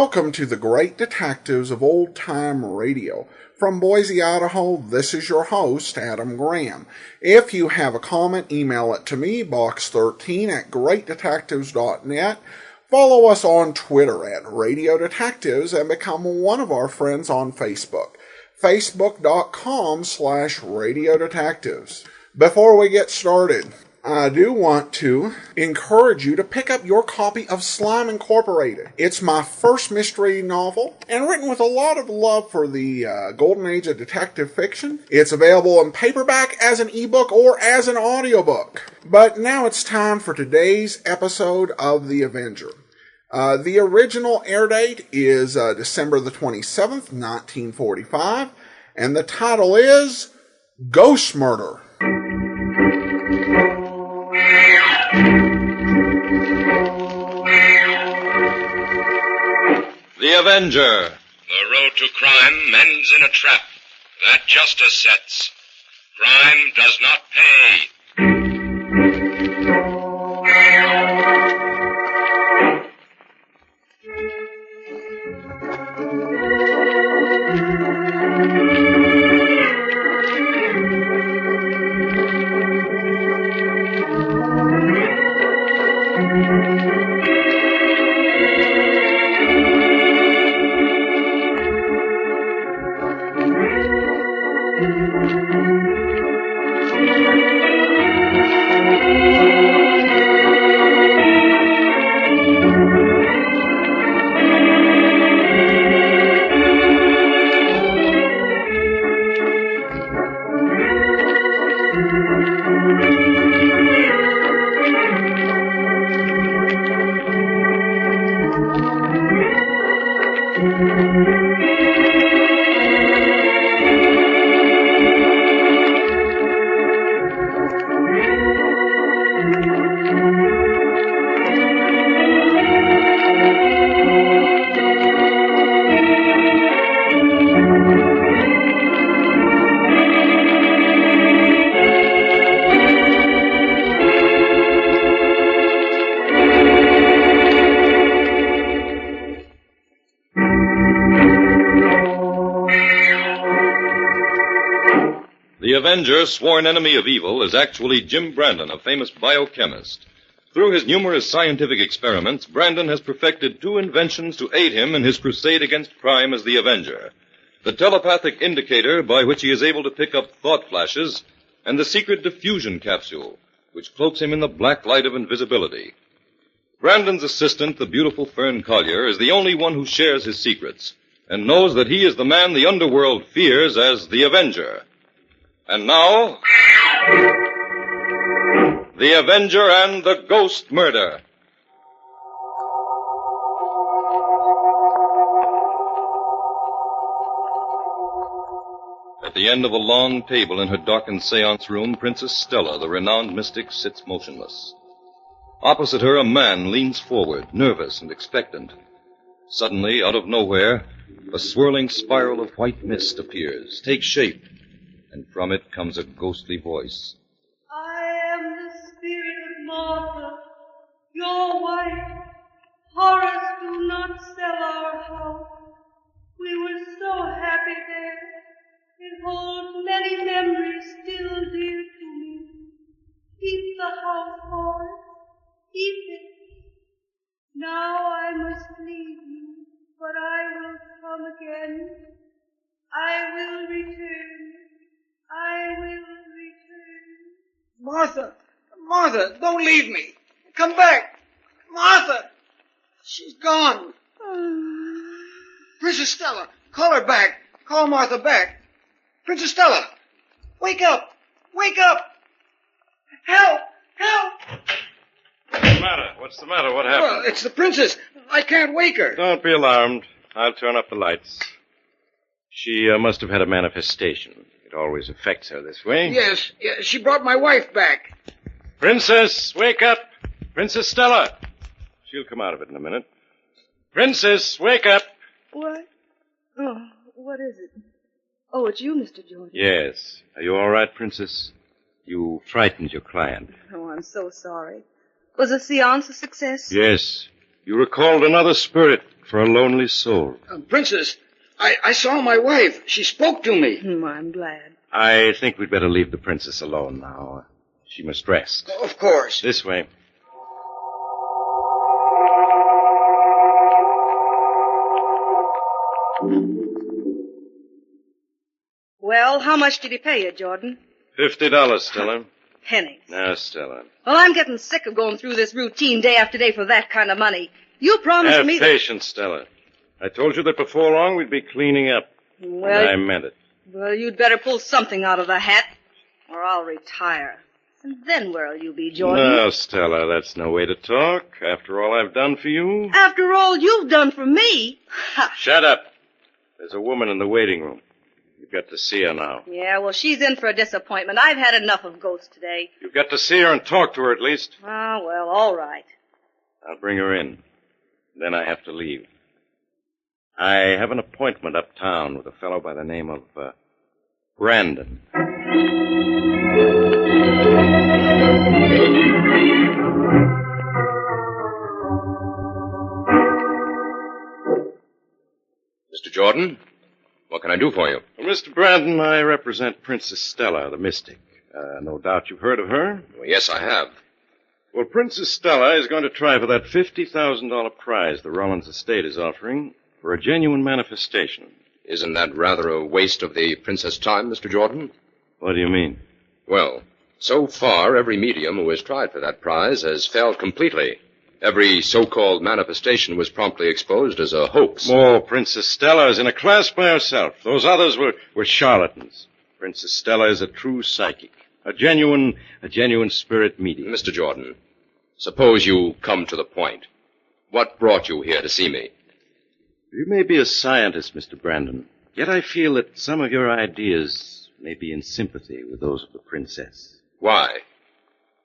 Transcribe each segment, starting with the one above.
Welcome to the Great Detectives of Old Time Radio. From Boise, Idaho, this is your host, Adam Graham. If you have a comment, email it to me, box13@greatdetectives.net. Follow us on Twitter at Radio Detectives and become one of our friends on Facebook. Facebook.com/Radio Detectives. Before we get started, I do want to encourage you to pick up your copy of Slime Incorporated. It's my first mystery novel and written with a lot of love for the golden age of detective fiction. It's available in paperback, as an ebook, or as an audiobook. But now it's time for today's episode of The Avenger. The original air date is December the 27th, 1945, and the title is Ghost Murder. The Avenger. The road to crime ends in a trap that justice sets. Crime does not pay. The Avenger, sworn enemy of evil, is actually Jim Brandon, a famous biochemist. Through his numerous scientific experiments, Brandon has perfected two inventions to aid him in his crusade against crime as the Avenger: the telepathic indicator, by which he is able to pick up thought flashes, and the secret diffusion capsule, which cloaks him in the black light of invisibility. Brandon's assistant, the beautiful Fern Collier, is the only one who shares his secrets, and knows that he is the man the underworld fears as the Avenger. And now, The Avenger and the Ghost Murder. At the end of a long table in her darkened seance room, Princess Stella, the renowned mystic, sits motionless. Opposite her, a man leans forward, nervous and expectant. Suddenly, out of nowhere, a swirling spiral of white mist appears, takes shape, and from it comes a ghostly voice. I am the spirit of Martha, your wife. Horace, do not sell our house. We were so happy there. It holds many memories still dear to me. Keep the house, Horace. Keep it. Now I must leave you, but I will come again. I will return. I will return. Martha, don't leave me. Come back. Martha, she's gone. Princess Stella, call her back. Call Martha back. Princess Stella, wake up. Wake up. Help. What's the matter? What happened? Well, it's the princess. I can't wake her. Don't be alarmed. I'll turn up the lights. She must have had a manifestation. It always affects her this way. Yes, she brought my wife back. Princess, wake up. Princess Stella. She'll come out of it in a minute. Princess, wake up. What? Oh, what is it? Oh, it's you, Mr. Jordan. Yes. Are you all right, Princess? You frightened your client. Oh, I'm so sorry. Was the seance a success? Yes. You recalled another spirit for a lonely soul. Princess, I saw my wife. She spoke to me. I'm glad. I think we'd better leave the princess alone now. She must rest. Of course. This way. Well, how much did he pay you, Jordan? $50, Stella. Pennies. Now, Stella. Well, I'm getting sick of going through this routine day after day for that kind of money. You promised me Have patience, Stella. I told you that before long we'd be cleaning up. Well, And I meant it. Well, you'd better pull something out of the hat, or I'll retire. And then where'll you be, Jordan? No, Stella, that's no way to talk. After all I've done for you. After all you've done for me? Ha! Shut up. There's a woman in the waiting room. You've got to see her now. Yeah, well, she's in for a disappointment. I've had enough of ghosts today. You've got to see her and talk to her at least. Ah, well, all right. I'll bring her in. Then I have to leave. I have an appointment uptown with a fellow by the name of Brandon. Mr. Jordan, what can I do for you? Well, Mr. Brandon, I represent Princess Stella, the mystic. No doubt you've heard of her. Well, yes, I have. Well, Princess Stella is going to try for that $50,000 prize the Rollins estate is offering for a genuine manifestation. Isn't that rather a waste of the princess' time, Mr. Jordan? What do you mean? Well, so far, every medium who has tried for that prize has failed completely. Every so-called manifestation was promptly exposed as a hoax. Oh, Princess Stella is in a class by herself. Those others were charlatans. Princess Stella is a true psychic. A genuine spirit medium. Mr. Jordan, suppose you come to the point. What brought you here to see me? You may be a scientist, Mr. Brandon, yet I feel that some of your ideas may be in sympathy with those of the princess. Why?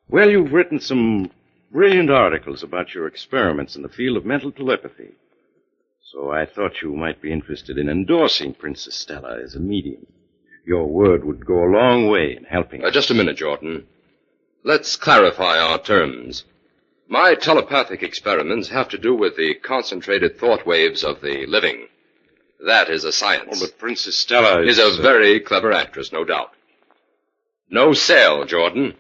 Well, you've written some brilliant articles about your experiments in the field of mental telepathy. So I thought you might be interested in endorsing Princess Stella as a medium. Your word would go a long way in helping us. Just a minute, Jordan. Let's clarify our terms. My telepathic experiments have to do with the concentrated thought waves of the living. That is a science. Oh, but Princess Stella is a very clever actress, no doubt. No sale, Jordan.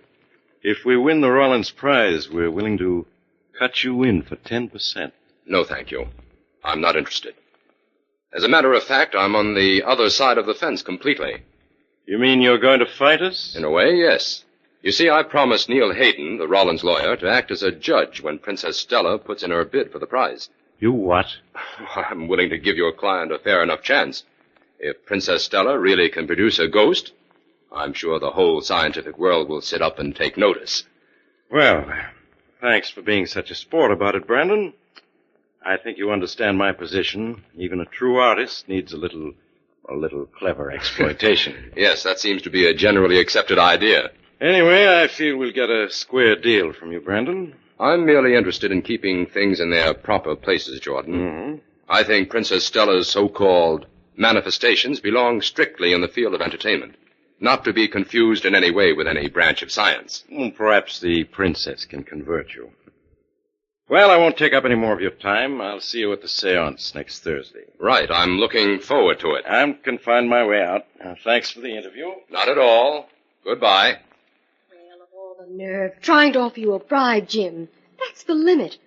If we win the Rollins prize, we're willing to cut you in for 10%. No, thank you. I'm not interested. As a matter of fact, I'm on the other side of the fence completely. You mean you're going to fight us? In a way, yes. You see, I promised Neil Hayden, the Rollins lawyer, to act as a judge when Princess Stella puts in her bid for the prize. You what? I'm willing to give your client a fair enough chance. If Princess Stella really can produce a ghost, I'm sure the whole scientific world will sit up and take notice. Well, thanks for being such a sport about it, Brandon. I think you understand my position. Even a true artist needs a little clever exploitation. Yes, that seems to be a generally accepted idea. Anyway, I feel we'll get a square deal from you, Brandon. I'm merely interested in keeping things in their proper places, Jordan. Mm-hmm. I think Princess Stella's so-called manifestations belong strictly in the field of entertainment, not to be confused in any way with any branch of science. Well, perhaps the princess can convert you. Well, I won't take up any more of your time. I'll see you at the seance next Thursday. Right. I'm looking forward to it. I can find my way out. Thanks for the interview. Not at all. Goodbye. Well, of all the nerve. Trying to offer you a bribe, Jim. That's the limit.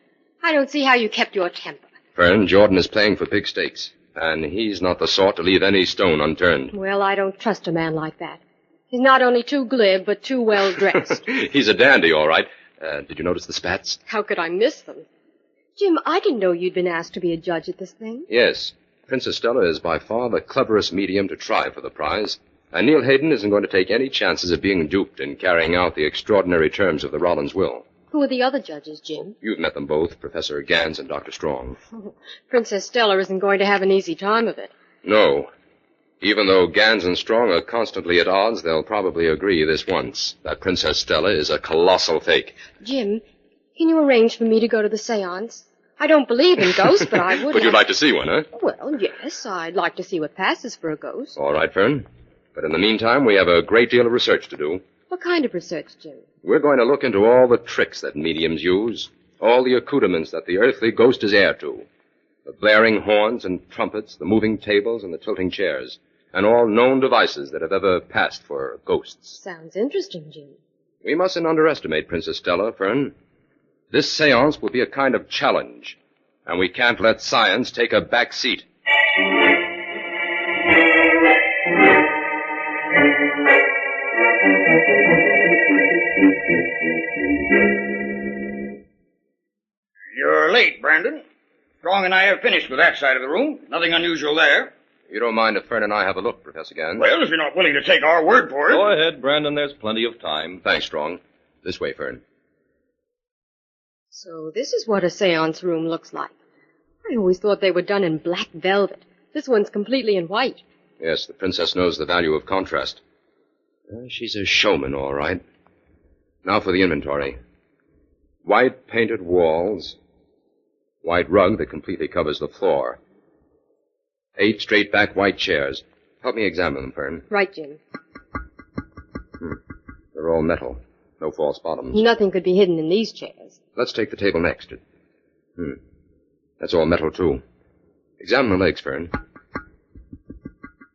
I don't see how you kept your temper. Fern, Jordan is playing for big stakes, and he's not the sort to leave any stone unturned. Well, I don't trust a man like that. He's not only too glib, but too well dressed. He's a dandy, all right. Did you notice the spats? How could I miss them? Jim, I didn't know you'd been asked to be a judge at this thing. Yes. Princess Stella is by far the cleverest medium to try for the prize, and Neil Hayden isn't going to take any chances of being duped in carrying out the extraordinary terms of the Rollins will. Who are the other judges, Jim? You've met them both, Professor Gans and Dr. Strong. Princess Stella isn't going to have an easy time of it. No. Even though Gans and Strong are constantly at odds, they'll probably agree this once, that Princess Stella is a colossal fake. Jim, can you arrange for me to go to the seance? I don't believe in ghosts, but I would. But you'd like to see one, huh? Well, yes, I'd like to see what passes for a ghost. All right, Fern. But in the meantime, we have a great deal of research to do. What kind of research, Jim? We're going to look into all the tricks that mediums use, all the accoutrements that the earthly ghost is heir to. The blaring horns and trumpets, the moving tables and the tilting chairs, and all known devices that have ever passed for ghosts. Sounds interesting, Jim. We mustn't underestimate Princess Stella, Fern. This seance will be a kind of challenge, and we can't let science take a back seat. You're late, Brandon. Strong and I have finished with that side of the room. Nothing unusual there. You don't mind if Fern and I have a look, Professor Gans? Well, if you're not willing to take our word for it. Go ahead, Brandon. There's plenty of time. Thanks, Strong. This way, Fern. So this is what a seance room looks like. I always thought they were done in black velvet. This one's completely in white. Yes, the princess knows the value of contrast. She's a showman, all right. Now for the inventory. White painted walls. White rug that completely covers the floor. 8 straight-back white chairs. Help me examine them, Fern. Right, Jim. They're all metal. No false bottoms. Nothing could be hidden in these chairs. Let's take the table next. That's all metal, too. Examine the legs, Fern.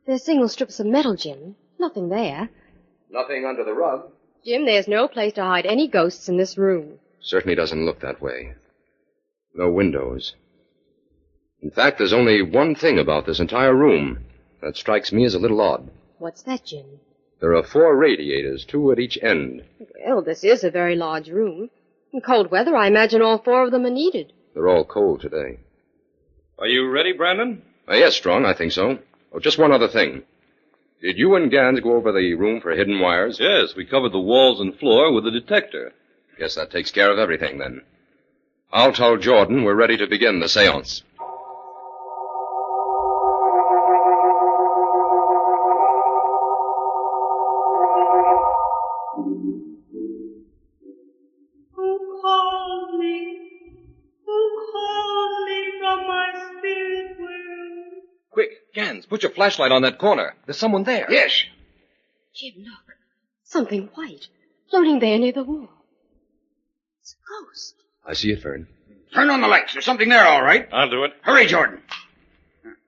They're single strips of metal, Jim. Nothing there. Nothing under the rug. Jim, there's no place to hide any ghosts in this room. Certainly doesn't look that way. No windows. In fact, there's only one thing about this entire room that strikes me as a little odd. What's that, Jim? There are 4 radiators, 2 at each end. Well, this is a very large room. In cold weather, I imagine all 4 of them are needed. They're all cold today. Are you ready, Brandon? Yes, Strong, I think so. Oh, just one other thing. Did you and Gans go over the room for hidden wires? Yes, we covered the walls and floor with a detector. Guess that takes care of everything, then. I'll tell Jordan we're ready to begin the seance. Who calls me? Who calls me from my spirit world? Quick, Gans, put your flashlight on that corner. There's someone there. Yes. Jim, look. Something white, floating there near the wall. It's a ghost. I see it, Fern. Turn on the lights. There's something there, all right. I'll do it. Hurry, Jordan.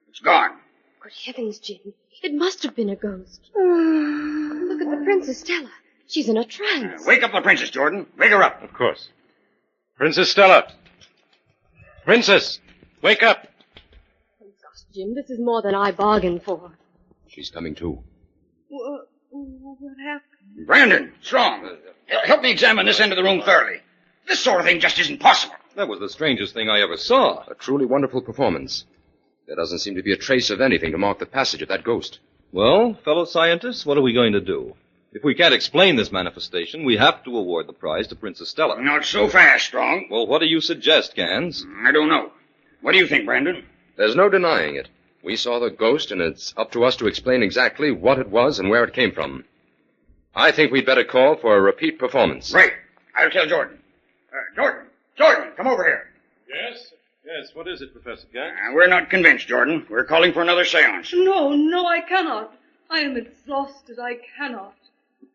It's gone. Good heavens, Jim. It must have been a ghost. Look at the Princess Stella. She's in a trance. Wake up the princess, Jordan. Wake her up. Of course. Princess Stella. Princess, wake up. Oh, gosh, Jim, this is more than I bargained for. She's coming too. What happened? Brandon, Strong. Help me examine this end of the room thoroughly. This sort of thing just isn't possible. That was the strangest thing I ever saw. A truly wonderful performance. There doesn't seem to be a trace of anything to mark the passage of that ghost. Well, fellow scientists, what are we going to do? If we can't explain this manifestation, we have to award the prize to Princess Stella. Not so fast, Strong. Well, what do you suggest, Gans? I don't know. What do you think, Brandon? There's no denying it. We saw the ghost, and it's up to us to explain exactly what it was and where it came from. I think we'd better call for a repeat performance. Right. I'll tell Jordan. Jordan, come over here. Yes, what is it, Professor Gans? We're not convinced, Jordan. We're calling for another seance. No, I cannot. I am exhausted. I cannot.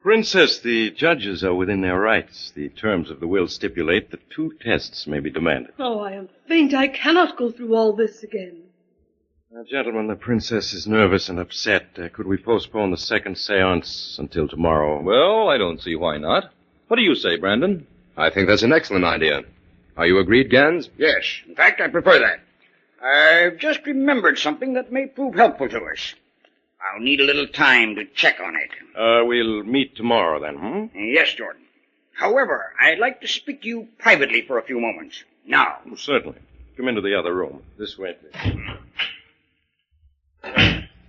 Princess, the judges are within their rights. The terms of the will stipulate that 2 tests may be demanded. Oh, I am faint. I cannot go through all this again. Now, gentlemen, the princess is nervous and upset. Could we postpone the second seance until tomorrow? Well, I don't see why not. What do you say, Brandon? I think that's an excellent idea. Are you agreed, Gans? Yes. In fact, I prefer that. I've just remembered something that may prove helpful to us. I'll need a little time to check on it. We'll meet tomorrow then, Yes, Jordan. However, I'd like to speak to you privately for a few moments. Now. Certainly. Come into the other room. This way, please.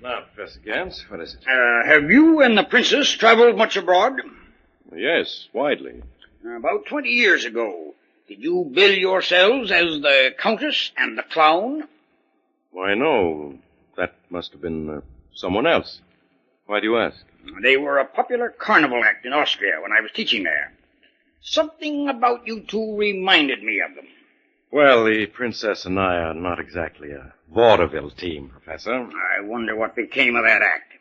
Now, Professor Gans, what is it? Have you and the princess traveled much abroad? Yes, widely. About 20 years ago, did you bill yourselves as the Countess and the Clown? Why, no. That must have been someone else. Why do you ask? They were a popular carnival act in Austria when I was teaching there. Something about you two reminded me of them. Well, the princess and I are not exactly a vaudeville team, Professor. I wonder what became of that act.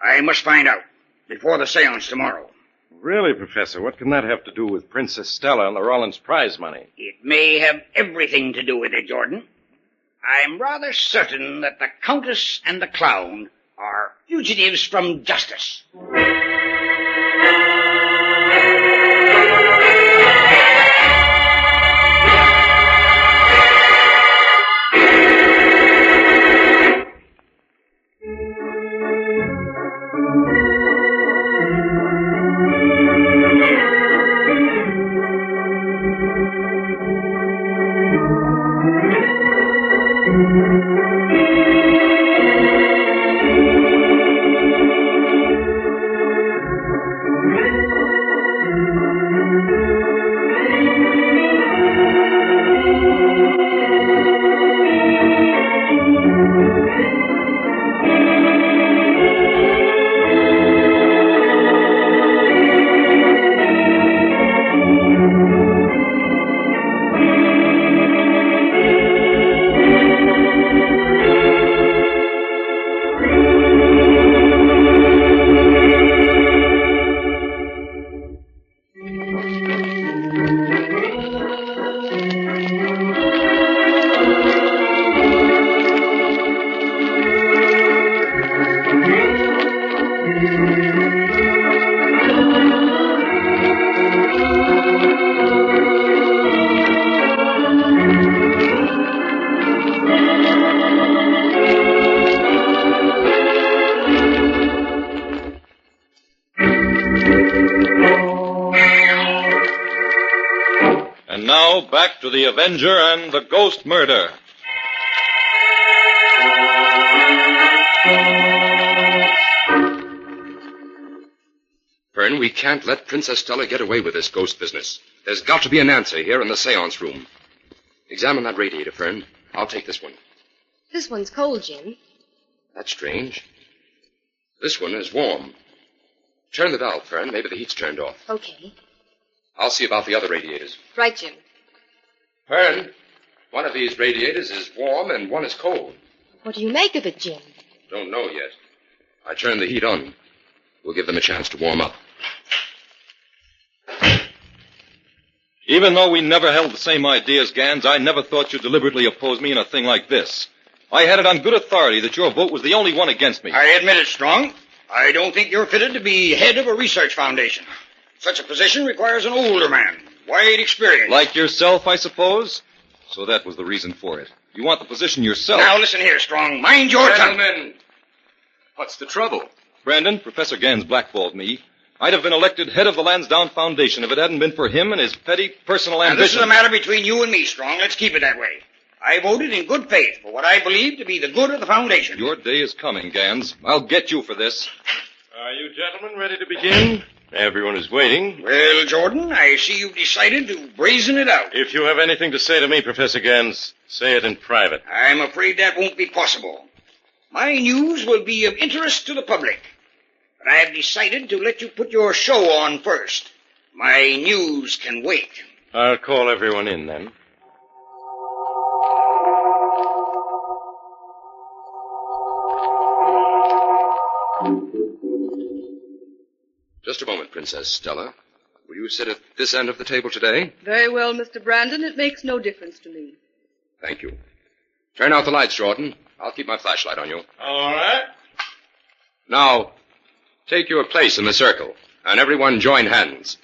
I must find out before the seance tomorrow. Really, Professor, what can that have to do with Princess Stella and the Rollins prize money? It may have everything to do with it, Jordan. I'm rather certain that the Countess and the Clown are fugitives from justice. And now, back to the Avenger and the Ghost Murder. Fern, we can't let Princess Stella get away with this ghost business. There's got to be an answer here in the seance room. Examine that radiator, Fern. I'll take this one. This one's cold, Jim. That's strange. This one is warm. Turn the valve, Fern. Maybe the heat's turned off. Okay. I'll see about the other radiators. Right, Jim. Fern, one of these radiators is warm and one is cold. What do you make of it, Jim? Don't know yet. I turned the heat on. We'll give them a chance to warm up. Even though we never held the same ideas, Gans, I never thought you'd deliberately oppose me in a thing like this. I had it on good authority that your vote was the only one against me. I admit it, Strong. I don't think you're fitted to be head of a research foundation. Such a position requires an older man, wide experience. Like yourself, I suppose? So that was the reason for it. You want the position yourself. Now listen here, Strong. Mind your tongue. Gentlemen, what's the trouble? Brandon, Professor Gans blackballed me. I'd have been elected head of the Lansdowne Foundation if it hadn't been for him and his petty personal Now, ambition. this is a matter between you and me, Strong. Let's keep it that way. I voted in good faith for what I believe to be the good of the foundation. Your day is coming, Gans. I'll get you for this. Are you gentlemen ready to begin? Everyone is waiting. Well, Jordan, I see you've decided to brazen it out. If you have anything to say to me, Professor Gans, say it in private. I'm afraid that won't be possible. My news will be of interest to the public. But I have decided to let you put your show on first. My news can wait. I'll call everyone in then. Just a moment, Princess Stella. Will you sit at this end of the table today? Very well, Mr. Brandon. It makes no difference to me. Thank you. Turn out the lights, Jordan. I'll keep my flashlight on you. All right. Now, take your place in the circle, and everyone join hands.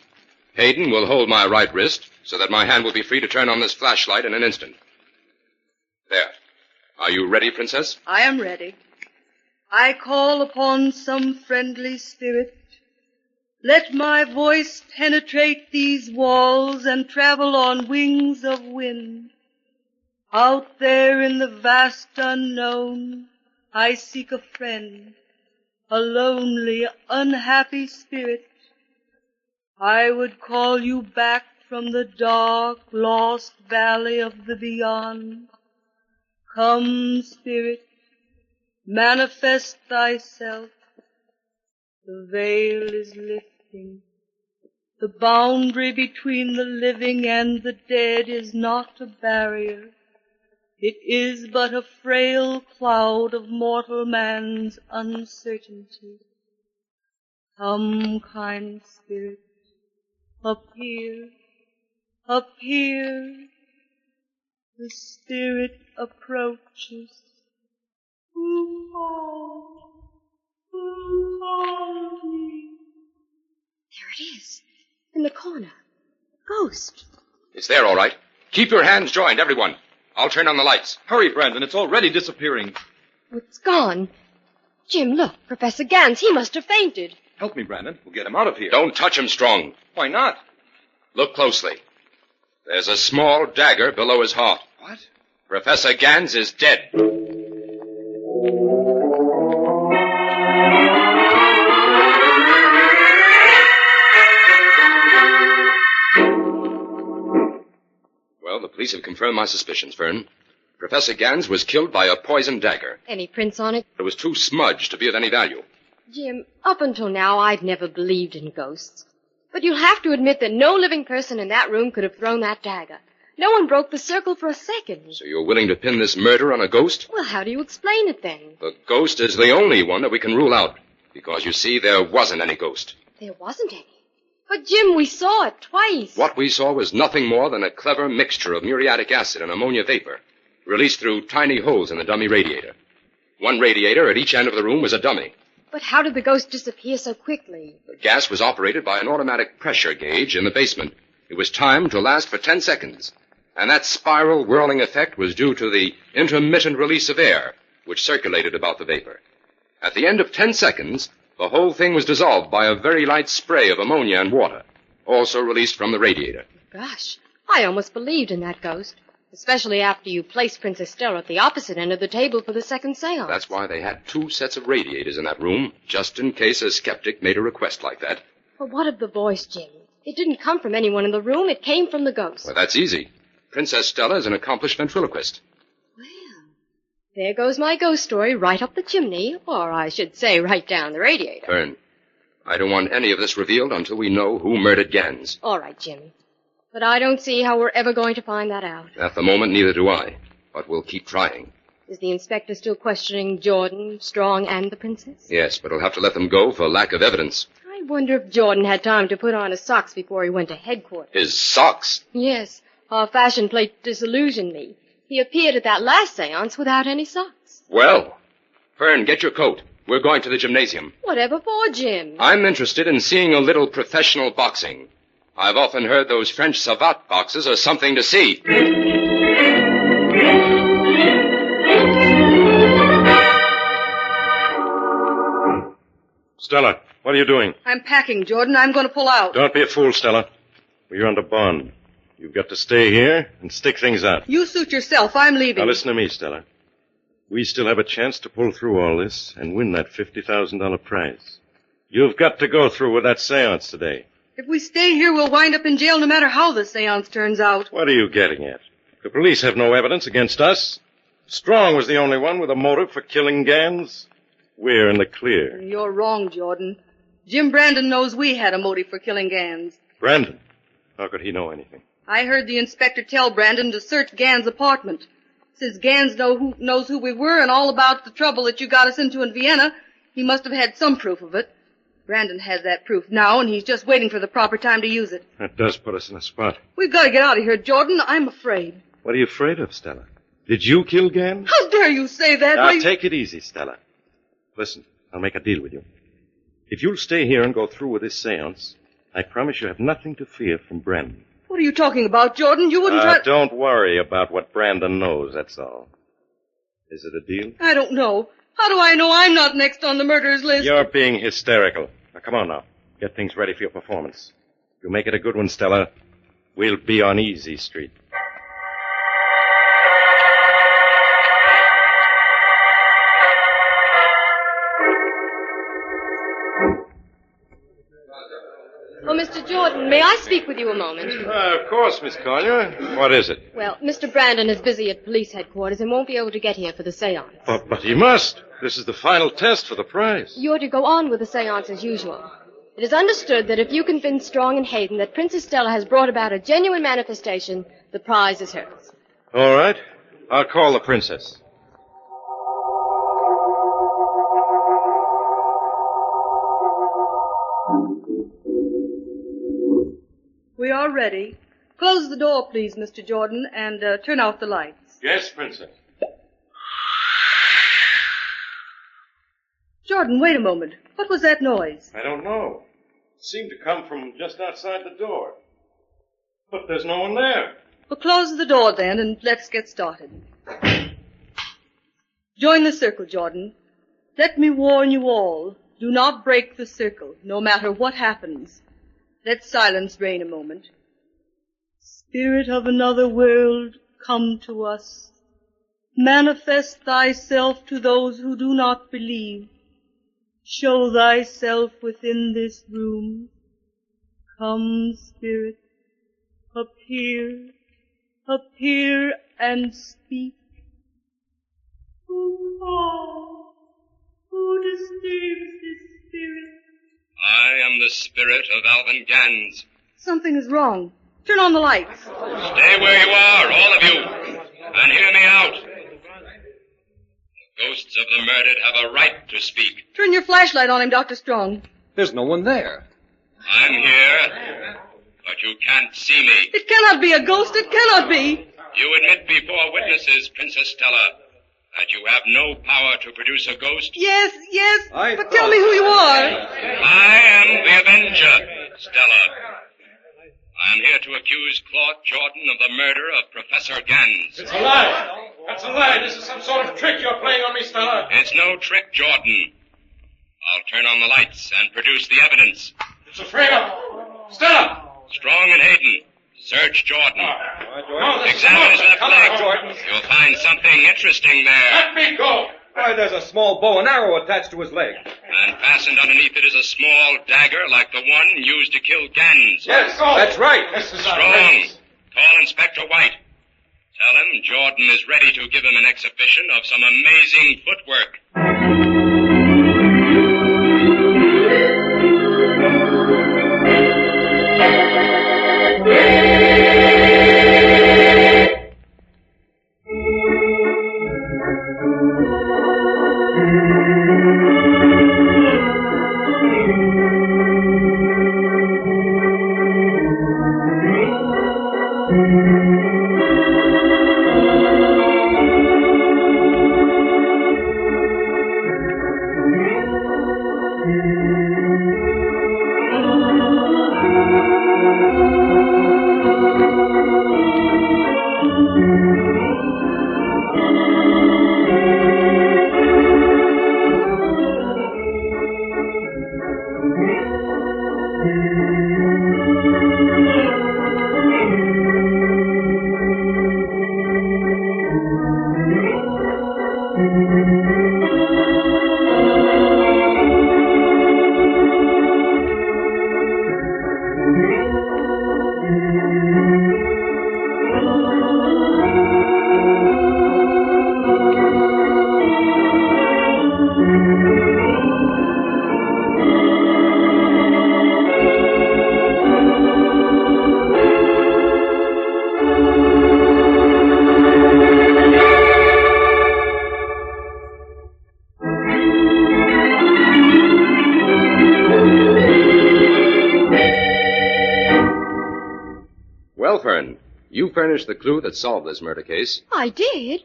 Hayden will hold my right wrist so that my hand will be free to turn on this flashlight in an instant. There. Are you ready, Princess? I am ready. I call upon some friendly spirit. Let my voice penetrate these walls and travel on wings of wind. Out there in the vast unknown, I seek a friend, a lonely, unhappy spirit. I would call you back from the dark, lost valley of the beyond. Come, spirit, manifest thyself. The veil is lifting. The boundary between the living and the dead is not a barrier. It is but a frail cloud of mortal man's uncertainty. Come, kind spirit, appear, appear. The spirit approaches. Who calls? Who calls me? There it is. In the corner. Ghost. It's there, all right. Keep your hands joined, everyone. I'll turn on the lights. Hurry, Brandon. It's already disappearing. It's gone. Jim, look. Professor Gans, he must have fainted. Help me, Brandon. We'll get him out of here. Don't touch him strong. Why not? Look closely. There's a small dagger below his heart. What? Professor Gans is dead. Well, the police have confirmed my suspicions, Vern. Professor Gans was killed by a poisoned dagger. Any prints on it? It was too smudged to be of any value. Jim, up until now, I'd never believed in ghosts. But you'll have to admit that no living person in that room could have thrown that dagger. No one broke the circle for a second. So you're willing to pin this murder on a ghost? Well, how do you explain it then? The ghost is the only one that we can rule out. Because, you see, there wasn't any ghost. There wasn't any. But, Jim, we saw it twice. What we saw was nothing more than a clever mixture of muriatic acid and ammonia vapor, released through tiny holes in the dummy radiator. One radiator at each end of the room was a dummy. But how did the ghost disappear so quickly? The gas was operated by an automatic pressure gauge in the basement. It was timed to last for 10 seconds. And that spiral whirling effect was due to the intermittent release of air, which circulated about the vapor. At the end of 10 seconds, the whole thing was dissolved by a very light spray of ammonia and water, also released from the radiator. Gosh, I almost believed in that ghost. Especially after you placed Princess Stella at the opposite end of the table for the second seance. That's why they had 2 sets of radiators in that room, just in case a skeptic made a request like that. But what of the voice, Jim? It didn't come from anyone in the room. It came from the ghost. Well, that's easy. Princess Stella is an accomplished ventriloquist. Well, there goes my ghost story right up the chimney, or I should say right down the radiator. Fern, I don't want any of this revealed until we know who murdered Gans. All right, Jim. But I don't see how we're ever going to find that out. At the moment, neither do I. But we'll keep trying. Is the inspector still questioning Jordan, Strong, and the princess? Yes, but he'll have to let them go for lack of evidence. I wonder if Jordan had time to put on his socks before he went to headquarters. His socks? Yes. Our fashion plate disillusioned me. He appeared at that last seance without any socks. Well, Fern, get your coat. We're going to the gymnasium. Whatever for, Jim? I'm interested in seeing a little professional boxing. I've often heard those French savate boxes are something to see. Stella, what are you doing? I'm packing, Jordan. I'm going to pull out. Don't be a fool, Stella. You're under bond. You've got to stay here and stick things out. You suit yourself. I'm leaving. Now listen to me, Stella. We still have a chance to pull through all this and win that $50,000 prize. You've got to go through with that seance today. If we stay here, we'll wind up in jail no matter how the seance turns out. What are you getting at? The police have no evidence against us. Strong was the only one with a motive for killing Gans. We're in the clear. You're wrong, Jordan. Jim Brandon knows we had a motive for killing Gans. Brandon? How could he know anything? I heard the inspector tell Brandon to search Gans' apartment. Since Gans knows who we were and all about the trouble that you got us into in Vienna, he must have had some proof of it. Brandon has that proof now, and he's just waiting for the proper time to use it. That does put us in a spot. We've got to get out of here, Jordan. I'm afraid. What are you afraid of, Stella? Did you kill Gans? How dare you say that? Now, take it easy, Stella. Listen, I'll make a deal with you. If you'll stay here and go through with this seance, I promise you have nothing to fear from Brandon. What are you talking about, Jordan? You wouldn't try... Don't worry about what Brandon knows, that's all. Is it a deal? I don't know. How do I know I'm not next on the murderers list? You're being hysterical. Now, come on now. Get things ready for your performance. If you make it a good one, Stella, we'll be on Easy Street. Oh, Mr. Jordan, may I speak with you a moment? Of course, Miss Collier. What is it? Well, Mr. Brandon is busy at police headquarters and won't be able to get here for the seance. But he must. This is the final test for the prize. You're to go on with the seance as usual. It is understood that if you convince Strong and Hayden that Princess Stella has brought about a genuine manifestation, the prize is hers. All right. I'll call the princess. We are ready. Close the door, please, Mr. Jordan, and turn out the lights. Yes, Princess. Jordan, wait a moment. What was that noise? I don't know. It seemed to come from just outside the door. But there's no one there. Well, close the door then, and let's get started. Join the circle, Jordan. Let me warn you all. Do not break the circle, no matter what happens. Let silence reign a moment. Spirit of another world, come to us. Manifest thyself to those who do not believe. Show thyself within this room. Come, Spirit, appear, appear and speak. Who calls? Who disturbs this spirit? I am the spirit of Alvin Gans. Something is wrong. Turn on the lights. Stay where you are, all of you, and hear me out. The ghosts of the murdered have a right to speak. Turn your flashlight on him, Dr. Strong. There's no one there. I'm here, but you can't see me. It cannot be a ghost. It cannot be. You admit before witnesses, Princess Stella, that you have no power to produce a ghost? Yes, but tell me who you are. I am the Avenger, Stella. I am here to accuse Claude Jordan of the murder of Professor Gans. It's a lie. That's a lie. This is some sort of trick you're playing on me, Stella. It's no trick, Jordan. I'll turn on the lights and produce the evidence. It's a frame-up. Stella! Strong and Hayden, search Jordan. Examine his left leg. Jordan. You'll find something interesting there. Let me go. Why, there's a small bow and arrow attached to his leg. And fastened underneath it is a small dagger like the one used to kill Gans. Yes, that's right. This is Strong, call Inspector White. Tell him Jordan is ready to give him an exhibition of some amazing footwork. Well, Fern, you furnished the clue that solved this murder case. I did?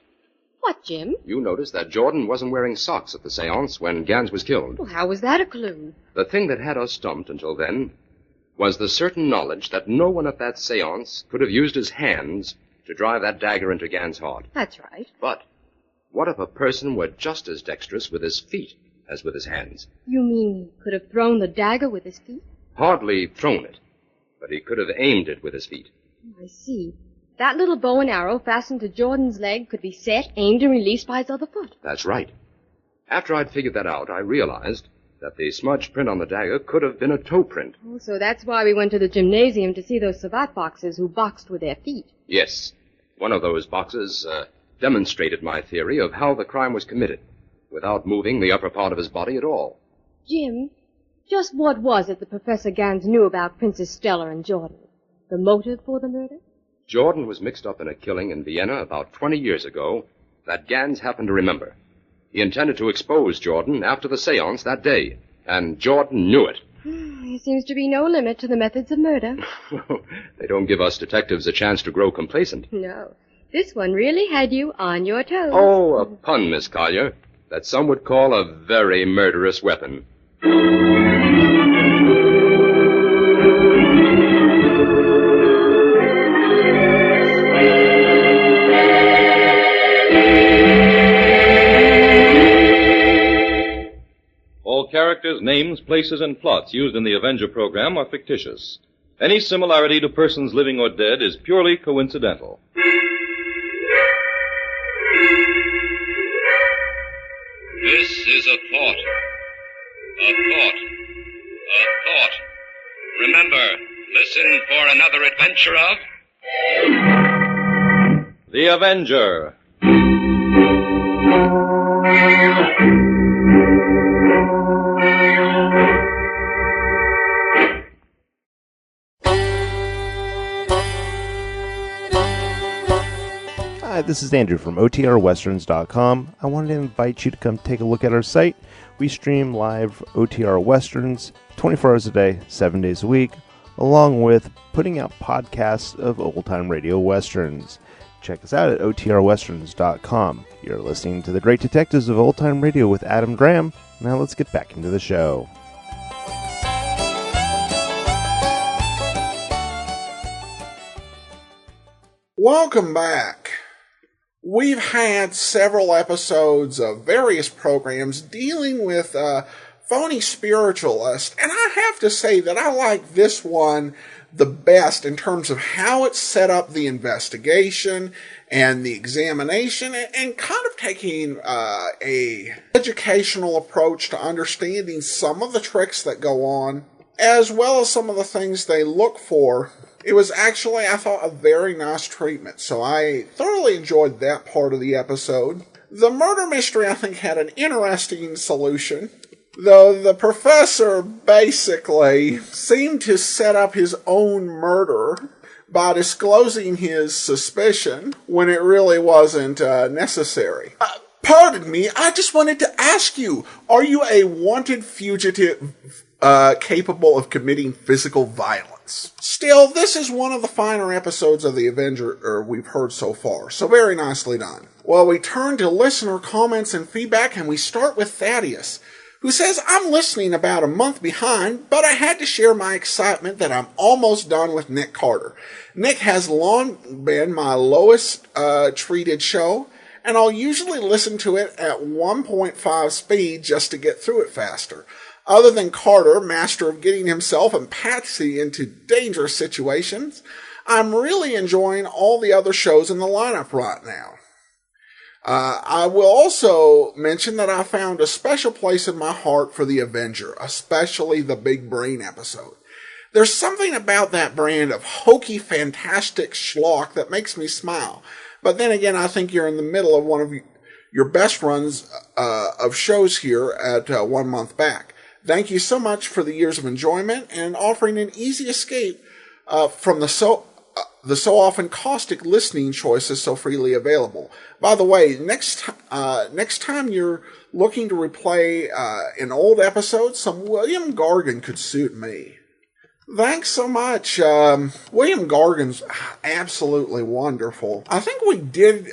What, Jim? You noticed that Jordan wasn't wearing socks at the seance when Gans was killed. Well, how was that a clue? The thing that had us stumped until then was the certain knowledge that no one at that seance could have used his hands to drive that dagger into Gans' heart. That's right. But what if a person were just as dexterous with his feet as with his hands? You mean he could have thrown the dagger with his feet? Hardly thrown it, but he could have aimed it with his feet. I see. That little bow and arrow fastened to Jordan's leg could be set, aimed, and released by his other foot. That's right. After I'd figured that out, I realized that the smudge print on the dagger could have been a toe print. Oh, so that's why we went to the gymnasium to see those savate boxers who boxed with their feet. Yes. One of those boxes demonstrated my theory of how the crime was committed, without moving the upper part of his body at all. Jim, just what was it that Professor Gans knew about Princess Stella and Jordan? The motive for the murder? Jordan was mixed up in a killing in Vienna about 20 years ago that Gans happened to remember. He intended to expose Jordan after the seance that day, and Jordan knew it. there seems to be no limit to the methods of murder. They don't give us detectives a chance to grow complacent. No. This one really had you on your toes. Oh, a pun, Miss Collier, that some would call a very murderous weapon. All characters, names, places, and plots used in the Avenger program are fictitious. Any similarity to persons living or dead is purely coincidental. This is a thought. A thought. A thought. Remember, listen for another adventure of... The Avenger. Hi, this is Andrew from OTRWesterns.com. I wanted to invite you to come take a look at our site. We stream live OTR Westerns 24 hours a day, 7 days a week, along with putting out podcasts of old-time radio westerns. Check us out at OTRWesterns.com. You're listening to The Great Detectives of Old Time Radio with Adam Graham. Now let's get back into the show. Welcome back. We've had several episodes of various programs dealing with phony spiritualist, and I have to say that I like this one the best in terms of how it set up the investigation and the examination, and kind of taking a educational approach to understanding some of the tricks that go on, as well as some of the things they look for. It was actually, I thought, a very nice treatment, so I thoroughly enjoyed that part of the episode. The murder mystery, I think, had an interesting solution, though the professor basically seemed to set up his own murder by disclosing his suspicion when it really wasn't necessary. Pardon me, I just wanted to ask you, are you a wanted fugitive capable of committing physical violence? Still, this is one of the finer episodes of The Avenger we've heard so far, so very nicely done. Well, we turn to listener comments and feedback, and we start with Thaddeus, who says, I'm listening about a month behind, but I had to share my excitement that I'm almost done with Nick Carter. Nick has long been my lowest treated show, and I'll usually listen to it at 1.5 speed just to get through it faster. Other than Carter, master of getting himself and Patsy into dangerous situations, I'm really enjoying all the other shows in the lineup right now. I will also mention that I found a special place in my heart for The Avenger, especially the Big Brain episode. There's something about that brand of hokey, fantastic schlock that makes me smile. But then again, I think you're in the middle of one of your best runs of shows here at 1 month back. Thank you so much for the years of enjoyment and offering an easy escape from the so often caustic listening choices so freely available. By the way, next time you're looking to replay an old episode, some William Gargan could suit me. Thanks so much. William Gargan's absolutely wonderful. I think we did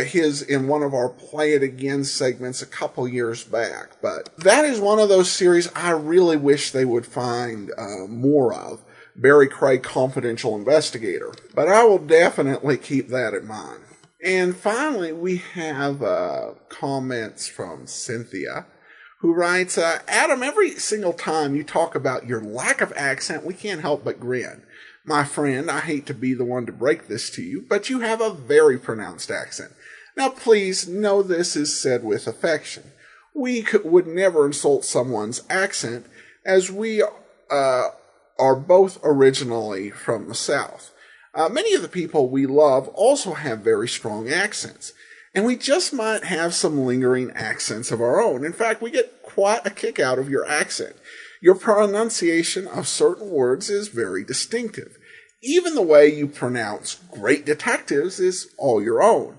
his in one of our Play It Again segments a couple years back, but that is one of those series I really wish they would find more of. Barry Craig, Confidential Investigator. But I will definitely keep that in mind. And finally, we have comments from Cynthia, who writes, Adam, every single time you talk about your lack of accent, we can't help but grin. My friend, I hate to be the one to break this to you, but you have a very pronounced accent. Now, please know this is said with affection. We would never insult someone's accent, as we are both originally from the South. Many of the people we love also have very strong accents. And we just might have some lingering accents of our own. In fact, we get quite a kick out of your accent. Your pronunciation of certain words is very distinctive. Even the way you pronounce Great Detectives is all your own.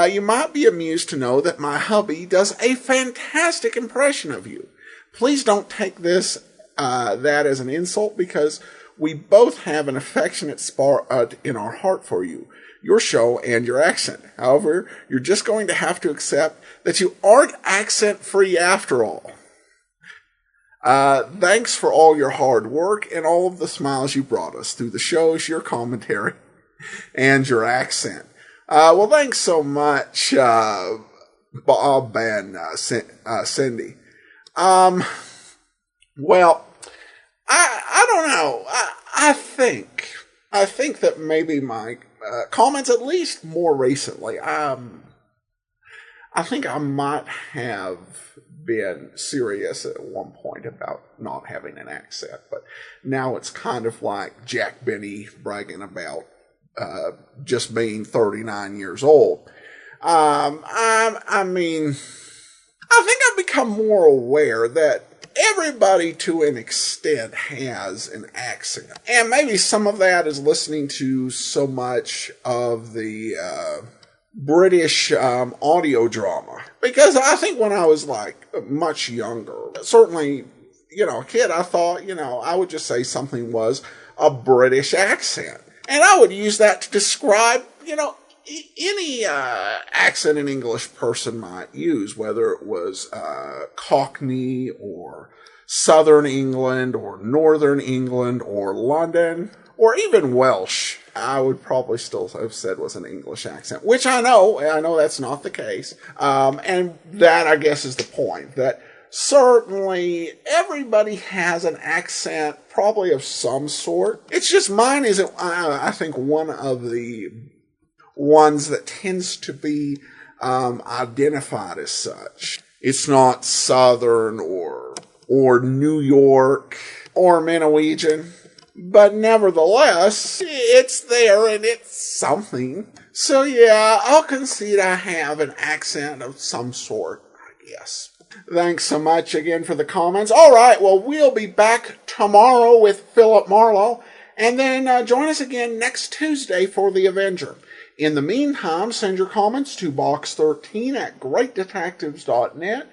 You might be amused to know that my hubby does a fantastic impression of you. Please don't take this that as an insult because we both have an affectionate spot in our heart for you, your show, and your accent. However, you're just going to have to accept that you aren't accent-free after all. Thanks for all your hard work and all of the smiles you brought us through the shows, your commentary, and your accent. Well, thanks so much, Bob and Cindy. Well, I don't know. I think that maybe my comments, at least more recently, I think I might have been serious at one point about not having an accent, but now it's kind of like Jack Benny bragging about just being 39 years old. I mean, I think I've become more aware that everybody to an extent has an accent. And maybe some of that is listening to so much of the British audio drama. Because I think when I was like much younger, certainly, a kid, I thought, I would just say something was a British accent. And I would use that to describe, any accent an English person might use, whether it was Cockney or Southern England or Northern England or London or even Welsh. I would probably still have said was an English accent, which I know that's not the case. And that, I guess, is the point, that certainly everybody has an accent, probably of some sort. It's just mine isn't, I think, one of the ones that tends to be identified as such. It's not Southern or New York or Minowegian, but nevertheless, it's there and it's something. So yeah, I'll concede I have an accent of some sort, I guess. Thanks so much again for the comments. All right, well, we'll be back tomorrow with Philip Marlowe, and then join us again next Tuesday for The Avenger. In the meantime, send your comments to box13@greatdetectives.net.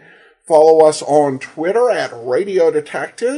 Follow us on Twitter @RadioDetectives.